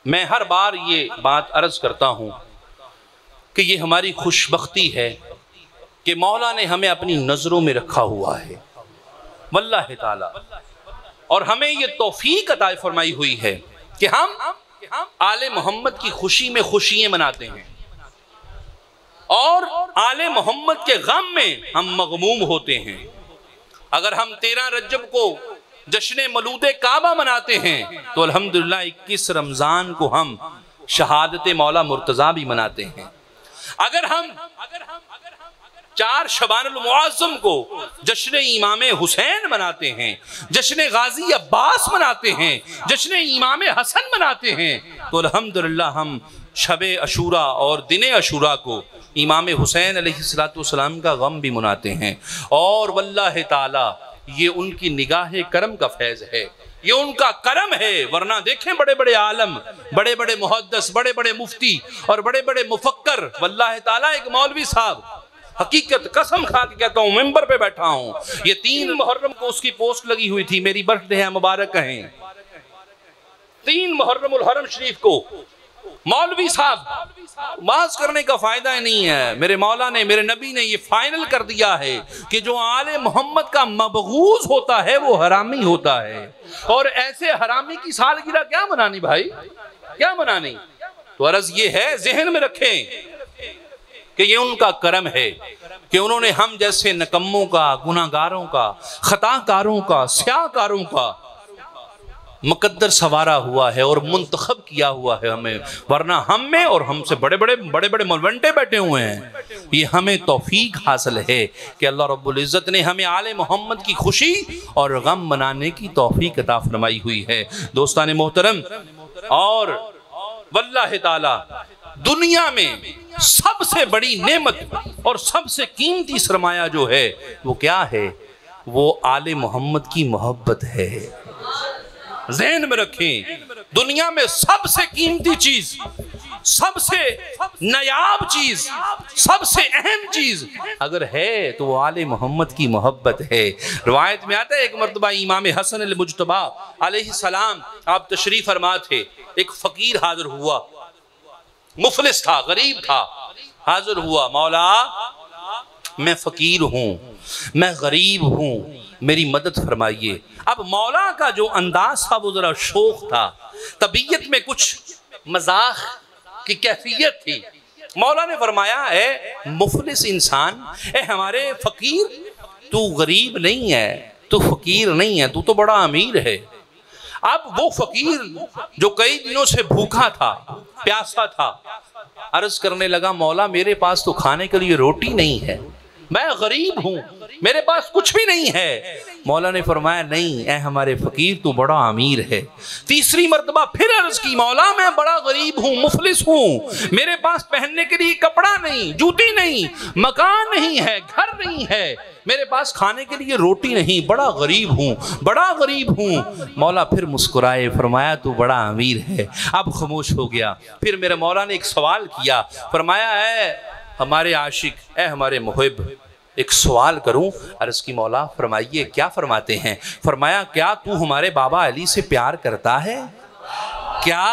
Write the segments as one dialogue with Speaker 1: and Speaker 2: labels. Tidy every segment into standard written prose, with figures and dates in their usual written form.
Speaker 1: میں ہر بار یہ بات عرض کرتا ہوں کہ یہ ہماری خوش بختی ہے کہ مولا نے ہمیں اپنی نظروں میں رکھا ہوا ہے واللہ تعالی، اور ہمیں یہ توفیق عطا فرمائی ہوئی ہے کہ ہم آل محمد کی خوشی میں خوشیاں مناتے ہیں اور آل محمد کے غم میں ہم مغموم ہوتے ہیں۔ اگر ہم 13 رجب کو جشن مولود کعبہ مناتے ہیں تو الحمدللہ 21 رمضان کو ہم شہادت مولا مرتضیٰ بھی مناتے ہیں۔ اگر ہم 4 شعبان المعظم کو جشن امام حسین مناتے ہیں، جشن غازی عباس مناتے ہیں، جشن امام حسن مناتے ہیں تو الحمدللہ ہم شب عاشوراء اور دن عاشوراء کو امام حسین علیہ السلام کا غم بھی مناتے ہیں۔ اور واللہ تعالی یہ ان کی نگاہ کرم کا فیض ہے، یہ ان کا کرم ہے، ورنہ دیکھیں بڑے بڑے عالم، بڑے بڑے محدث، بڑے بڑے مفتی اور بڑے بڑے مفکر، واللہ تعالی ایک مولوی صاحب، حقیقت قسم کھا کے کہتا ہوں، ممبر پہ بیٹھا ہوں، یہ 3 محرم کو اس کی پوسٹ لگی ہوئی تھی، میری برتھ ڈے ہے، مبارک کہیں، 3 محرم الحرم شریف کو مولوی صاحب واز کرنے کا فائدہ ہی نہیں ہے، میرے مولا نے، میرے نبی نے یہ فائنل کر دیا ہے کہ جو آل محمد کا مبغوض ہوتا ہے وہ حرامی ہوتا ہے، اور ایسے حرامی کی سالگرہ کیا منانی بھائی، کیا منانی؟ تو عرض یہ ہے ذہن میں رکھیں کہ یہ ان کا کرم ہے کہ انہوں نے ہم جیسے نکموں کا، گناہگاروں کا، خطا کاروں کا، سیاہ کاروں کا مقدر سوارا ہوا ہے اور منتخب کیا ہوا ہے ہمیں، ورنہ ہم میں اور ہم سے بڑے بڑے ملونٹے بیٹھے ہوئے ہیں۔ یہ ہمیں توفیق حاصل ہے کہ اللہ رب العزت نے ہمیں آل محمد کی خوشی اور غم منانے کی توفیق عطا فرمائی ہوئی ہے۔ دوستان محترم، اور واللہ تعالی دنیا میں سب سے بڑی نعمت اور سب سے قیمتی سرمایہ جو ہے وہ کیا ہے؟ وہ آل محمد کی محبت ہے۔ ذہن میں رکھیں، دنیا میں سب سے قیمتی چیز، سب سے نایاب چیز، سب سے اہم چیز اگر ہے تو وہ آل محمد کی محبت ہے۔ روایت میں آتا ہے ایک مرتبہ امام حسن المجتبی علیہ السلام آپ تشریف فرما تھے، ایک فقیر حاضر ہوا، مفلس تھا، غریب تھا، حاضر ہوا، مولا میں فقیر ہوں، میں غریب ہوں، میری مدد فرمائیے۔ اب مولا کا جو انداز تھا وہ ذرا شوخ تھا، طبیعت میں کچھ مزاح کی کیفیت تھی۔ مولا نے فرمایا اے مفلس انسان، اے ہمارے فقیر، تو غریب نہیں ہے، تو فقیر نہیں ہے، تو بڑا امیر ہے۔ اب وہ فقیر جو کئی دنوں سے بھوکا تھا، پیاسا تھا، عرض کرنے لگا مولا میرے پاس تو کھانے کے لیے روٹی نہیں ہے، میں غریب ہوں، میرے پاس کچھ بھی نہیں ہے۔ مولا نے فرمایا نہیں اے ہمارے فقیر تو بڑا امیر ہے۔ تیسری مرتبہ پھر عرض کی مولا میں بڑا غریب ہوں، مفلس ہوں، میرے پاس پہننے کے لیے کپڑا نہیں، جوتی نہیں، مکان نہیں ہے، گھر نہیں ہے، میرے پاس کھانے کے لیے روٹی نہیں، بڑا غریب ہوں، بڑا غریب ہوں۔ مولا پھر مسکرائے، فرمایا تو بڑا امیر ہے۔ اب خاموش ہو گیا۔ پھر میرے مولا نے ایک سوال کیا، فرمایا اے ہمارے عاشق، اے ہمارے محب، ایک سوال کروں؟ عرض کی مولا فرمائیے، کیا فرماتے ہیں؟ فرمایا کیا تو ہمارے بابا علی سے پیار کرتا ہے؟ کیا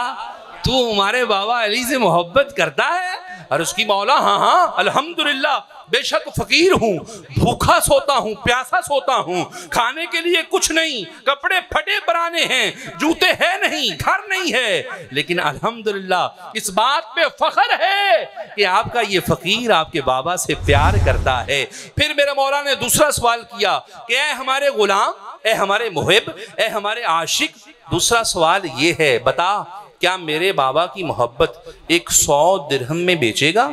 Speaker 1: تو ہمارے بابا علی سے محبت کرتا ہے؟ عرض کی مولا ہاں ہاں الحمدللہ، بے شک فقیر ہوں، بھوکا سوتا ہوں، پیاسا سوتا ہوں، کھانے کے لیے کچھ نہیں، کپڑے پھٹے پرانے ہیں، جوتے ہیں نہیں، گھر نہیں ہے، لیکن الحمدللہ اس بات پہ فخر ہے کہ آپ کا یہ فقیر آپ کے بابا سے پیار کرتا ہے۔ پھر میرے مولا نے دوسرا سوال کیا کہ اے ہمارے غلام، اے ہمارے محب، اے ہمارے عاشق، دوسرا سوال یہ ہے بتا کیا میرے بابا کی محبت 100 درہم میں بیچے گا؟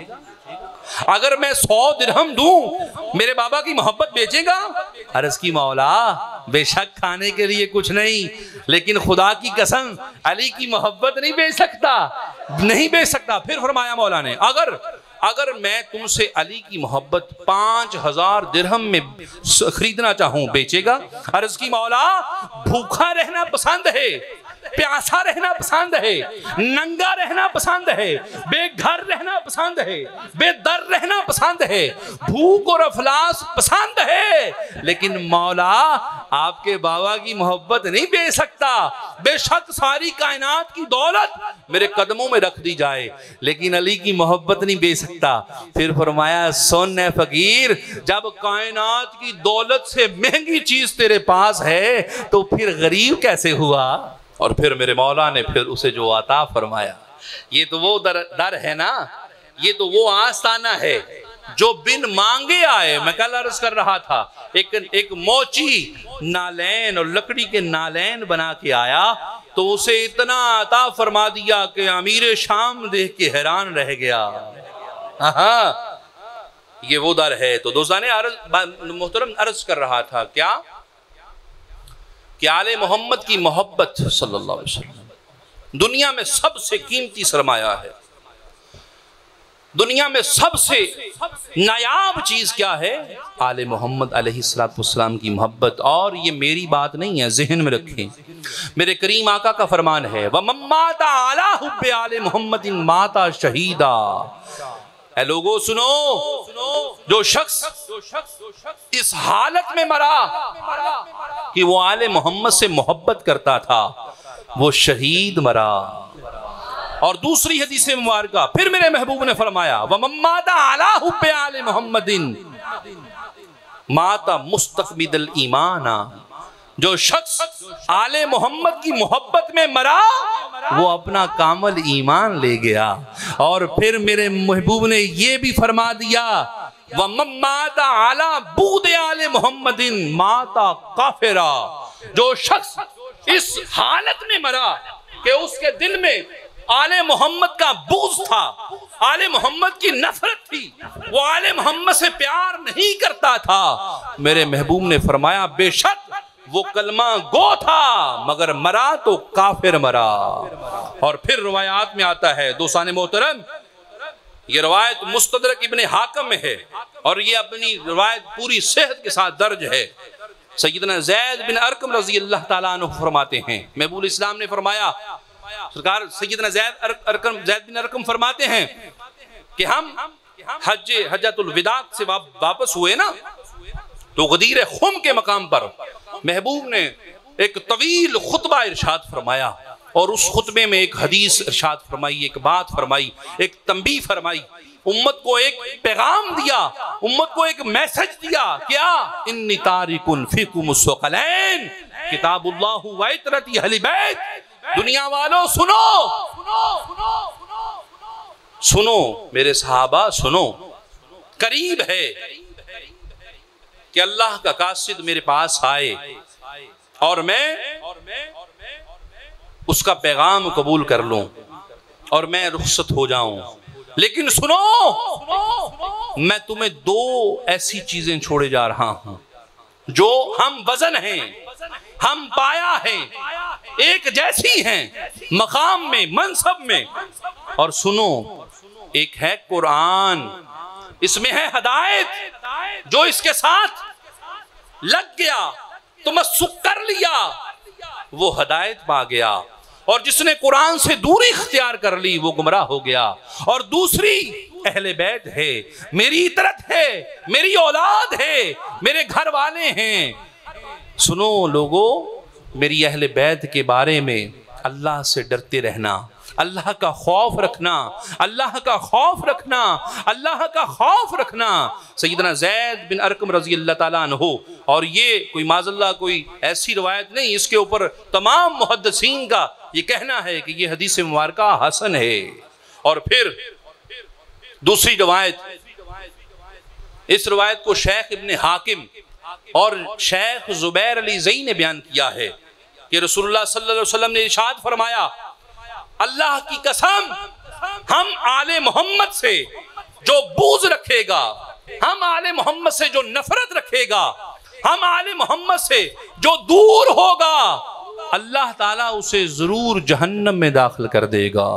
Speaker 1: اگر میں 100 درہم دوں میرے بابا کی محبت بیچے گا؟ عرض کی مولا بے شک کھانے کے لیے کچھ نہیں، لیکن خدا کی قسم علی کی محبت نہیں بیچ سکتا، نہیں بیچ سکتا۔ پھر فرمایا مولا نے اگر میں تم سے علی کی محبت 5000 درہم میں خریدنا چاہوں بیچے گا؟ عرض کی مولا بھوکا رہنا پسند ہے، پیاسا رہنا پسند ہے، ننگا رہنا پسند ہے، بے گھر رہنا پسند ہے، بے در رہنا پسند ہے، بھوک اور افلاس پسند ہے، لیکن مولا آپ کے بابا کی محبت نہیں بے سکتا۔ بے شک ساری کائنات کی دولت میرے قدموں میں رکھ دی جائے لیکن علی کی محبت نہیں بے سکتا۔ پھر فرمایا سن اے فقیر، جب کائنات کی دولت سے مہنگی چیز تیرے پاس ہے تو پھر غریب کیسے ہوا؟ اور پھر میرے مولا نے پھر اسے جو عطا فرمایا، یہ تو وہ در ہے نا، یہ تو وہ آستانہ ہے جو بن مانگے آئے۔ میں کل عرض کر رہا تھا، ایک موچی نالین اور لکڑی کے نالین بنا کے آیا تو اسے اتنا عطا فرما دیا کہ امیر شام دیکھ کے حیران رہ گیا۔ ہاں یہ وہ در ہے۔ تو دوستان محترم عرض کر رہا تھا کیا کہ آل محمد کی محبت صلی اللہ علیہ وسلم دنیا میں سب سے قیمتی سرمایہ ہے۔ دنیا میں سب سے نایاب چیز کیا ہے؟ آل محمد علیہ السلام کی محبت۔ اور یہ میری بات نہیں ہے، ذہن میں رکھیں، میرے کریم آقا کا فرمان ہے وَمَن مَاتَ عَلَىٰ حُبِّ آلِ مُحَمَّدٍ مَاتَ شَہِیدًا۔ اے لوگو سنو، جو شخص اس حالت میں مرا کہ وہ آل محمد سے محبت کرتا تھا وہ شہید مرا۔ اور دوسری حدیث مبارکہ پھر میرے محبوب نے فرمایا وَمَن مَاتَ عَلَىٰ حُبِّ آلِ مُحَمَّدٍ مَاتَ مُسْتَقْبِدَ الْإِيمَانَ۔ جو شخص آل محمد کی محبت میں مرا وہ اپنا کامل ایمان لے گیا۔ اور پھر میرے محبوب نے یہ بھی فرما دیا وَمَن مَاتَ عَلَىٰ بُغْضِ آلِ مُحَمَّدٍ مَاتَ کافرا۔ جو شخص اس حالت میں مرا کہ اس کے دل میں آل محمد کا بغض تھا، آل محمد کی نفرت تھی، وہ آل محمد سے پیار نہیں کرتا تھا، میرے محبوب نے فرمایا بے شک وہ کلمہ گو تھا مگر مرا تو کافر مرا۔ اور پھر روایات میں آتا ہے دوستان محترم، یہ روایت مستدرک ابن حاکم میں ہے اور یہ اپنی روایت پوری صحت کے ساتھ درج ہے۔ سیدنا زید بن ارقم رضی اللہ تعالیٰ عنہ فرماتے ہیں، محبوب اسلام نے فرمایا، سرکار سیدنا زید بن ارقم فرماتے ہیں کہ ہم حجۃ الوداع سے واپس ہوئے نا تو غدیر خم کے مقام پر محبوب نے ایک طویل خطبہ ارشاد فرمایا اور اس خطبے میں ایک حدیث ارشاد فرمائی، ایک بات فرمائی، ایک تنبیہ فرمائی، امت کو ایک پیغام دیا، امت کو ایک میسج دیا، کیا انی تارکن فیکم الثقلین کتاب اللہ و عطرتی اہل بیت۔ دنیا والوں سنو میرے صحابہ سنو، قریب ہے کہ اللہ کا قاصد میرے پاس آئے اور میں اس کا پیغام قبول کر لوں اور میں رخصت ہو جاؤں، لیکن سنو میں تمہیں دو ایسی چیزیں چھوڑے جا رہا ہوں جو ہم وزن ہیں، ہم پایا ہیں، ایک جیسی ہیں مقام میں، منصب میں۔ اور سنو، ایک ہے قرآن، اس میں ہے ہدایت، جو اس کے ساتھ لگ گیا تمسک کر لیا وہ ہدایت پا گیا، اور جس نے قرآن سے دوری اختیار کر لی وہ گمراہ ہو گیا۔ اور دوسری اہل بیت ہے، میری عطرت ہے، میری اولاد ہے، میرے گھر والے ہیں۔ سنو لوگو، میری اہل بیت کے بارے میں اللہ سے ڈرتے رہنا، اللہ کا خوف رکھنا، اللہ کا خوف رکھنا، اللہ کا خوف رکھنا۔ سیدنا زید بن ارقم رضی اللہ تعالیٰ عنہ، اور یہ کوئی معاذ اللہ کوئی ایسی روایت نہیں، اس کے اوپر تمام محدثین کا یہ کہنا ہے کہ یہ حدیث مبارکہ حسن ہے۔ اور پھر دوسری روایت، اس روایت کو شیخ ابن حاکم اور شیخ زبیر علی زئی نے بیان کیا ہے کہ رسول اللہ صلی اللہ علیہ وسلم نے ارشاد فرمایا اللہ کی قسم، ہم آل محمد سے جو بغض رکھے گا، ہم آل محمد سے جو نفرت رکھے گا، ہم آل محمد سے جو دور ہوگا، اللہ تعالیٰ اسے ضرور جہنم میں داخل کر دے گا۔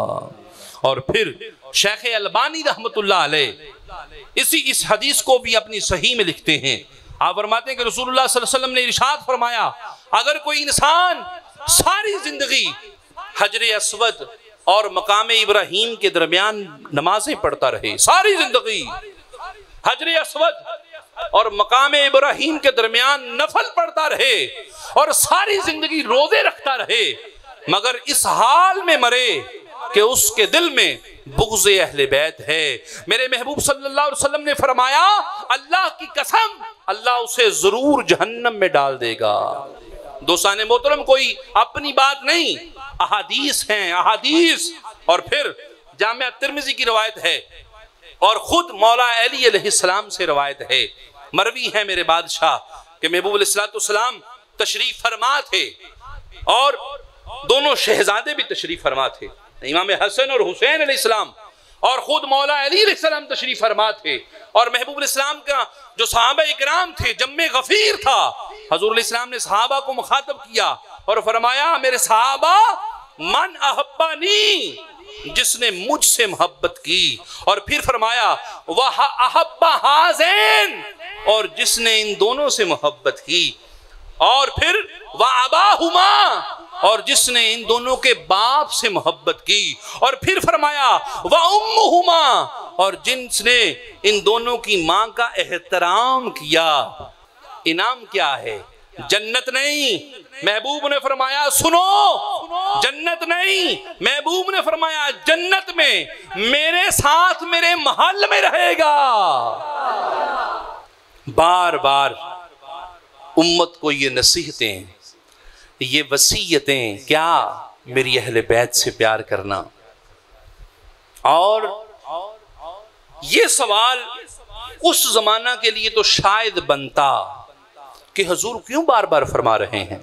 Speaker 1: اور پھر شیخ البانی رحمت اللہ علیہ اس حدیث کو بھی اپنی صحیح میں لکھتے ہیں، آپ فرماتے ہیں کہ رسول اللہ صلی اللہ علیہ وسلم نے ارشاد فرمایا اگر کوئی انسان ساری زندگی حجر اسود اور مقام ابراہیم کے درمیان نمازیں پڑھتا رہے ساری زندگی، حجر اسود اور مقام ابراہیم کے درمیان نفل پڑھتا رہے اور ساری زندگی روزے رکھتا رہے، مگر اس حال میں مرے کہ اس کے دل میں بغض اہل بیت ہے۔ میرے محبوب صلی اللہ علیہ وسلم نے فرمایا اللہ کی قسم اللہ اسے ضرور جہنم میں ڈال دے گا۔ دوستان محترم کوئی اپنی بات نہیں، احادیث ہیں احادیث، اور پھر جامع ترمذی کی روایت ہے اور خود مولا علی علیہ السلام سے روایت ہے، مروی ہے میرے بادشاہ کہ محبوب علیہ السلام تشریف فرما تھے اور دونوں شہزادے بھی تشریف فرما تھے، امام حسن اور حسین علیہ السلام اور خود مولا علی علیہ السلام تشریف فرما تھے، اور محبوب علیہ السلام کا جو صحابہ اکرام تھے جمع غفیر تھا، حضور علیہ السلام نے صحابہ کو مخاطب کیا اور فرمایا میرے صحابہ من احبانی، جس نے مجھ سے محبت کی، اور پھر فرمایا وَأَحَبَّ هَذَيْنِ، اور جس نے ان دونوں سے محبت کی، اور پھر وَأَبَاهُمَا، اور جس نے ان دونوں کے باپ سے محبت کی، اور پھر فرمایا وَأُمُّهُمَا، اور جس نے ان دونوں کی ماں کا احترام کیا۔ انعام کیا ہے؟ جنت نہیں۔ محبوب نے فرمایا سنو، جنت نہیں، محبوب نے فرمایا جنت میں میرے ساتھ میرے محل میں رہے گا۔ بار بار امت کو یہ نصیحتیں، یہ وصیتیں، کیا میری اہل بیت سے پیار کرنا، اور یہ سوال اس زمانہ کے لیے تو شاید بنتا کہ حضور کیوں بار بار فرما رہے ہیں،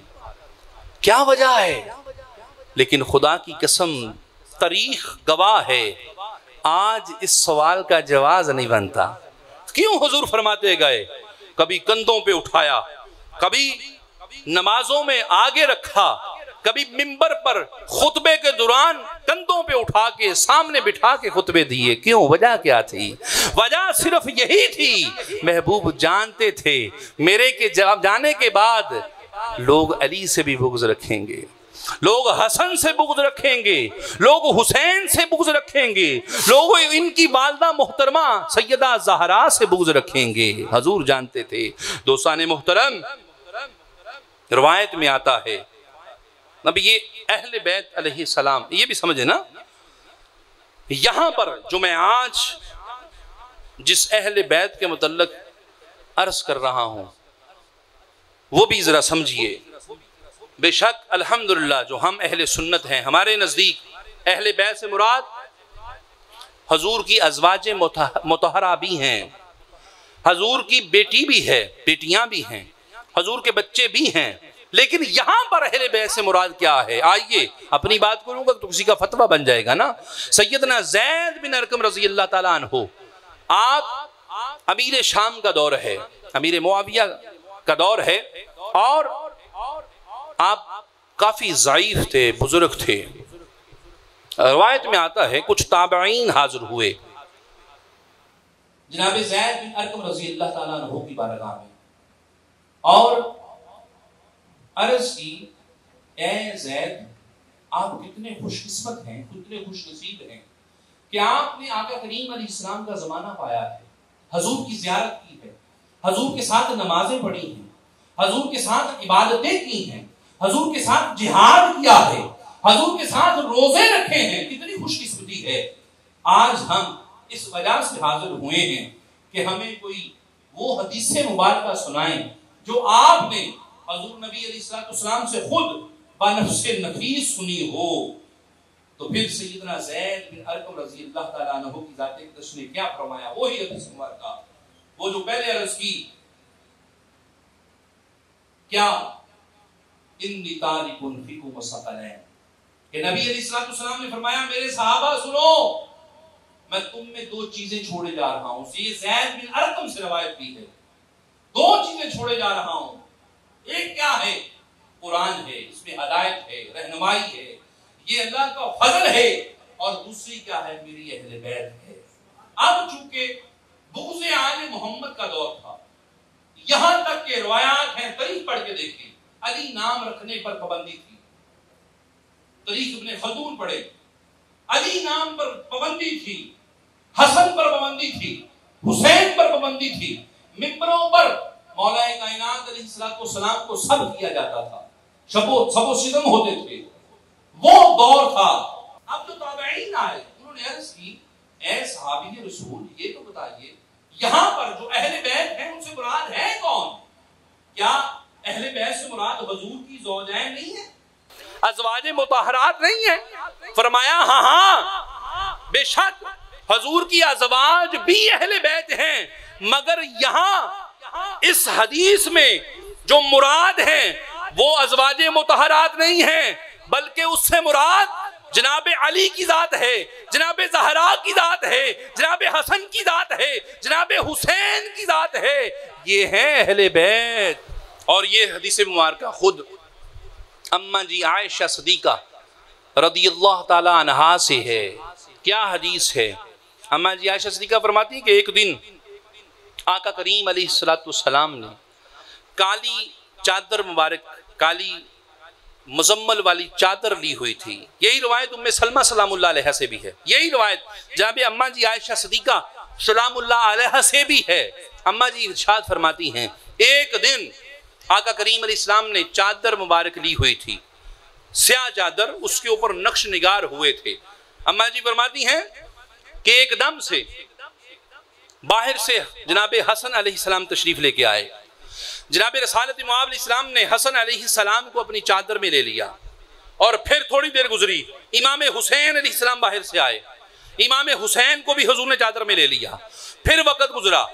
Speaker 1: کیا وجہ ہے، لیکن خدا کی قسم تاریخ گواہ ہے آج اس سوال کا جواز نہیں بنتا۔ کیوں حضور فرماتے گئے؟ کبھی کندھوں پہ اٹھایا، کبھی نمازوں میں آگے رکھا، کبھی منبر پر خطبے کے دوران کندھوں پہ اٹھا کے سامنے بٹھا کے خطبے دیے۔ کیوں؟ وجہ کیا تھی؟ وجہ صرف یہی تھی، محبوب جانتے تھے میرے کے جانے کے بعد لوگ علی سے بھی بغض رکھیں گے، لوگ حسن سے بغض رکھیں گے، لوگ حسین سے بغض رکھیں گے، لوگ ان کی والدہ محترمہ سیدہ زہرا سے بغض رکھیں گے۔ حضور جانتے تھے۔ دوستان محترم، روایت میں آتا ہے، اب یہ اہل بیت علیہ السلام، یہ بھی سمجھے نا، یہاں پر جو میں آج جس اہل بیت کے متعلق عرض کر رہا ہوں وہ بھی ذرا سمجھیے۔ بے شک الحمدللہ جو ہم اہل سنت ہیں، ہمارے نزدیک اہل بیت سے مراد حضور کی ازواج مطہرہ بھی ہیں، حضور کی بیٹی بھی ہے، بیٹیاں بھی ہیں، حضور کے بچے بھی ہیں، لیکن یہاں پر اہل بیت سے مراد کیا ہے؟ آئیے اپنی بات کروں گا تو کسی کا فتویٰ بن جائے گا نا۔ سیدنا زید بن ارقم رضی اللہ تعالیٰ عنہ، آپ امیر شام کا دور ہے، امیر معاویہ کا دور ہے، اور آپ کافی ضعیف تھے، بزرگ تھے۔ روایت میں آتا ہے کچھ تابعین حاضر ہوئے جناب زید بن ارقم رضی اللہ تعالیٰ عنہ کی بارگاہ میں، اور عرض کی اے زید آپ کتنے خوش قسمت ہیں، کتنے خوش نصیب ہیں کہ آپ نے آقا کریم علیہ السلام کا زمانہ پایا ہے، حضور کی زیارت کی ہے، حضور کے ساتھ نمازیں پڑھی ہیں، حضور کے ساتھ عبادتیں کی ہیں، حضور کے ساتھ جہاد کیا ہے، حضور کے ساتھ روزے رکھے ہیں، کتنی خوش قسمتی ہے۔ آج ہم اس وجہ سے حاضر ہوئے ہیں کہ ہمیں کوئی وہ حدیث مبارکہ سنائیں جو آپ نے حضور نبی علیہ السلام سے خود بنفس نفیس سنی ہو۔ تو پھر سیدنا زید بن ارقم رضی اللہ تعالیٰ عنہ کی ذات اقدس نے کیا فرمایا؟ وہی حدیث مبارکہ وہ جو پہلے عرض کی، کیا انی تارک فیکم الثقلین، کہ نبی علیہ السلام نے فرمایا میرے صحابہ سنو، میں تم میں دو چیزیں چھوڑے جا رہا ہوں۔ یہ زید بن ارقم سے روایت کی ہے، دو چیزیں چھوڑے جا رہا ہوں۔ ایک کیا ہے؟ قرآن ہے، اس میں ہدایت ہے، رہنمائی ہے، یہ اللہ کا فضل ہے، اور دوسری کیا ہے؟ میری اہل بیت ہے۔ اب چونکہ بغض آل محمد کا دور تھا، یہاں تک کہ روایات ہیں، تاریخ پڑھ کے دیکھیں، علی نام رکھنے پر پابندی تھی، طریق ابن خلدون پڑھے، علی نام پر پابندی تھی، حسن پر پابندی تھی، حسین پر پابندی تھی، ممبروں پر مولا کائنات علیہ السلام کو سب کیا جاتا تھا، سب و شتم ہوتے تھے، وہ دور تھا۔ اب جو تابعین آئے انہوں نے عرض کی، اے صحابی رسول یہ تو بتائیے یہاں پر جو اہل بیت ہیں ان سے مراد ہے کون؟ کیا اہل بیت سے مراد حضور کی زوجین نہیں ہیں، ازواج مطہرات نہیں ہیں؟ فرمایا ہاں ہاں بے شک حضور کی ازواج بھی اہل بیت ہیں، مگر یہاں اس حدیث میں جو مراد ہیں وہ ازواج مطہرات نہیں ہیں، بلکہ اس سے مراد جناب علی کی ذات ہے، جناب زہرا کی ذات ہے، جناب حسن کی ذات ہے، جناب حسین کی ذات ہے، یہ ہیں اہل بیت۔ اور یہ حدیث مبارکہ خود اماں جی عائشہ صدیقہ رضی اللہ تعالی عنہا سے ہے۔ کیا حدیث ہے؟ اماں جی عائشہ صدیقہ فرماتی ہیں کہ ایک دن آقا کریم علیہ السلام نے کالی چادر مبارک، کالی مزمل والی چادر لی ہوئی تھی۔ یہی روایت ام سلمہ سلام اللہ علیہ سے بھی ہے، یہی روایت جناب اماں جی عائشہ صدیقہ سلام اللہ علیہ سے بھی ہے۔ اماں جی ارشاد فرماتی ہیں ایک دن آقا کریم علیہ السلام نے چادر مبارک لی ہوئی تھی، سیاہ چادر، اس کے اوپر نقش نگار ہوئے تھے۔ اماں جی فرماتی ہیں کہ ایک دم سے باہر سے جناب حسن علیہ السلام تشریف لے کے آئے۔ جناب رسالت معاب علیہ السلام نے حسن علیہ السلام کو اپنی چادر میں لے لیا، اور پھر تھوڑی دیر گزری امام حسین علیہ السلام باہر سے آئے، امام حسین کو بھی حضور نے چادر میں لے لیا۔ پھر وقت گزرا،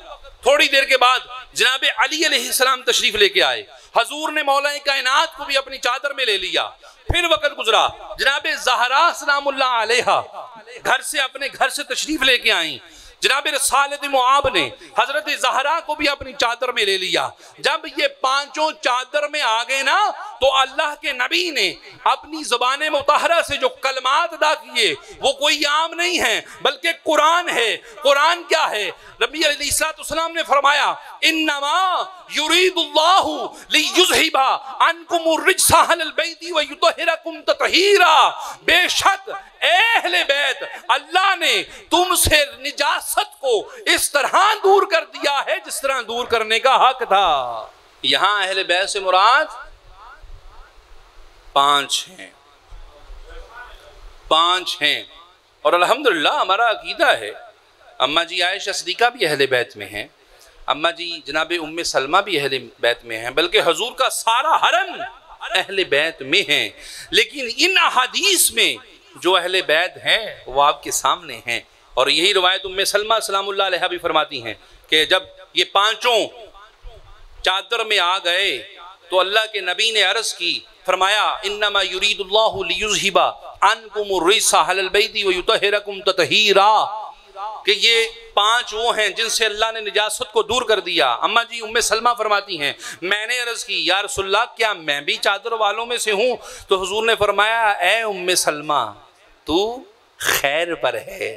Speaker 1: تھوڑی دیر کے بعد جناب علی علیہ السلام تشریف لے کے آئے، حضور نے مولا کائنات کو بھی اپنی چادر میں لے لیا۔ پھر وقت گزرا، جناب زہرا سلام اللہ علیہا گھر سے اپنے گھر سے تشریف لے کے آئیں، جناب رسالت معاب نے حضرت زہرا کو بھی اپنی چادر میں لے لیا۔ جب یہ پانچوں چادر میں آگئے نا تو اللہ کے نبی نے اپنی زبان مطہرہ سے جو کلمات ادا کیے وہ کوئی عام نہیں ہیں بلکہ قرآن ہے۔ قرآن کیا ہے؟ نبی علیہ السلام نے فرمایا انما یرید اللہ لیذہب عنکم الرجس اہل البیت ویطہرکم تطہیرا، بے شک اے اہل بیت اللہ نے تم سے نجاست کو اس طرح دور کر دیا ہے جس طرح دور کرنے کا حق تھا۔ یہاں اہل بیت سے مراد 5 ہیں، 5 ہیں، اور الحمدللہ ہمارا عقیدہ ہے اماں جی عائشہ صدیقہ بھی اہل بیت میں ہیں، اماں جی جناب ام سلمہ بھی اہل بیت میں ہیں، بلکہ حضور کا سارا حرم اہل بیت میں ہیں۔ لیکن ان احادیث میں جو اہل بیت ہیں وہ آپ کے سامنے ہیں، اور یہی روایت ام سلمہ سلام اللہ علیہ بھی فرماتی ہیں کہ جب یہ پانچوں چادر میں آ گئے تو اللہ کے نبی نے عرض کی، فرمایا انما یرید اللہ لیذہب عنکم الرجس اہل البیت ویطہرکم تطہیرا، کہ یہ 5 وہ ہیں جن سے اللہ نے نجاست کو دور کر دیا۔ اماں جی ام سلمہ فرماتی ہیں میں نے عرض کی یا رسول اللہ کیا میں بھی چادر والوں میں سے ہوں؟ تو حضور نے فرمایا اے ام سلمہ تو خیر پر ہے،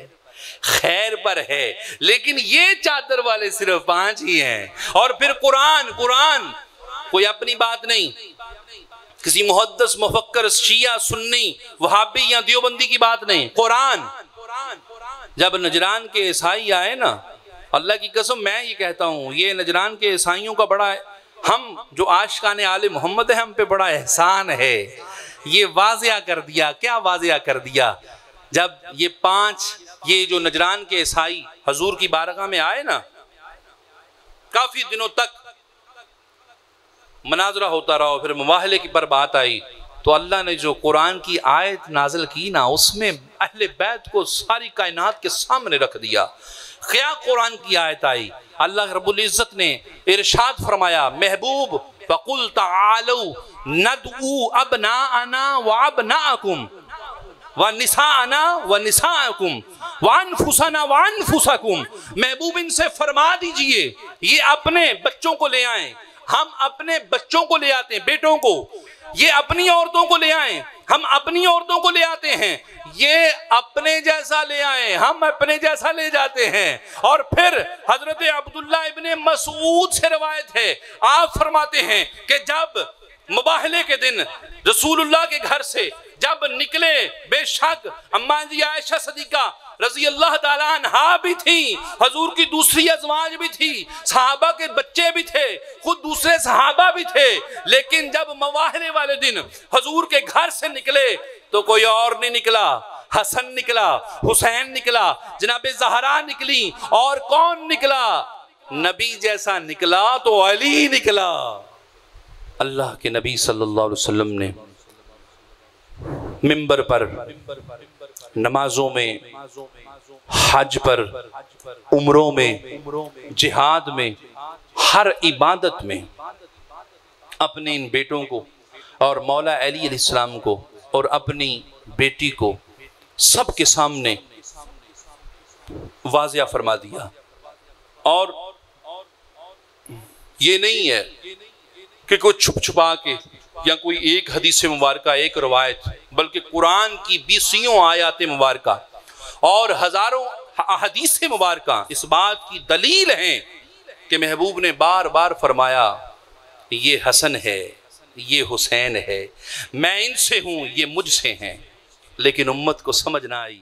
Speaker 1: خیر پر ہے، لیکن یہ چادر والے صرف 5 ہی ہیں۔ اور پھر قرآن کوئی اپنی بات نہیں، کسی محدث مفکر شیعہ سنی وہابی یا دیوبندی کی بات نہیں، قرآن۔ جب نجران کے عیسائی آئے نا، اللہ کی قسم میں یہ کہتا ہوں یہ نجران کے عیسائیوں کا بڑا، ہم جو عاشقان آل محمد ہیں ہم پہ بڑا احسان ہے، یہ واضح کر دیا۔ کیا واضح کر دیا؟ جب یہ 5 یہ جو نجران کے عیسائی حضور کی بارگاہ میں آئے نا، کافی دنوں تک مناظرہ ہوتا رہا، پھر مباہلے کی پر بات آئی تو اللہ نے جو قرآن کی آیت نازل کی نا اس میں اہل بیت کو ساری کائنات کے سامنے رکھ دیا۔ کیا قرآن کی آیت آئی؟ اللہ رب العزت نے ارشاد فرمایا محبوب فَقُلْ تَعَالَوْا نَدْعُوا أَبْنَاءَنَا وَأَبْنَاءَكُمْ وَنِسَاءَنَا وَنِسَاءَكُمْ وَأَنفُسَنَا وَأَنفُسَكُمْ، محبوب ان سے فرما دیجئے یہ اپنے بچوں کو لے آئیں، ہم اپنے بچوں کو لے آتے ہیں، بیٹوں کو، یہ اپنی عورتوں کو لے آئیں، ہم اپنی عورتوں کو لے آتے ہیں، یہ اپنے جیسا لے آئیں، ہم اپنے جیسا لے جاتے ہیں۔ اور پھر حضرت عبداللہ ابن مسعود سے روایت ہے، آپ فرماتے ہیں کہ جب مباہلے کے دن رسول اللہ کے گھر سے جب نکلے، بے شک اماں جی عائشہ صدیقہ رضی اللہ تعالیٰ عنہا بھی تھی، حضور کی دوسری ازواج بھی تھی، صحابہ کے بچے بھی تھے، خود دوسرے صحابہ بھی تھے، لیکن جب مواہلے والے دن حضور کے گھر سے نکلے تو کوئی اور نہیں نکلا، حسن نکلا، حسین نکلا، جناب زہرا نکلی، اور کون نکلا؟ نبی جیسا نکلا تو علی نکلا۔ اللہ کے نبی صلی اللہ علیہ وسلم نے منبر پر، نمازوں میں، حج پر، عمروں میں، جہاد میں، ہر عبادت میں اپنے ان بیٹوں کو اور مولا علی علیہ السلام کو اور اپنی بیٹی کو سب کے سامنے واضح فرما دیا۔ اور یہ نہیں ہے کہ کوئی چھپ چھپا کے یا کوئی ایک حدیث مبارکہ، ایک روایت، بلکہ قرآن کی 20 آیات مبارکہ اور ہزاروں احادیث مبارکہ اس بات کی دلیل ہیں کہ محبوب نے بار بار فرمایا یہ حسن ہے، یہ حسین ہے، میں ان سے ہوں، یہ مجھ سے ہیں، لیکن امت کو سمجھ نہ آئی۔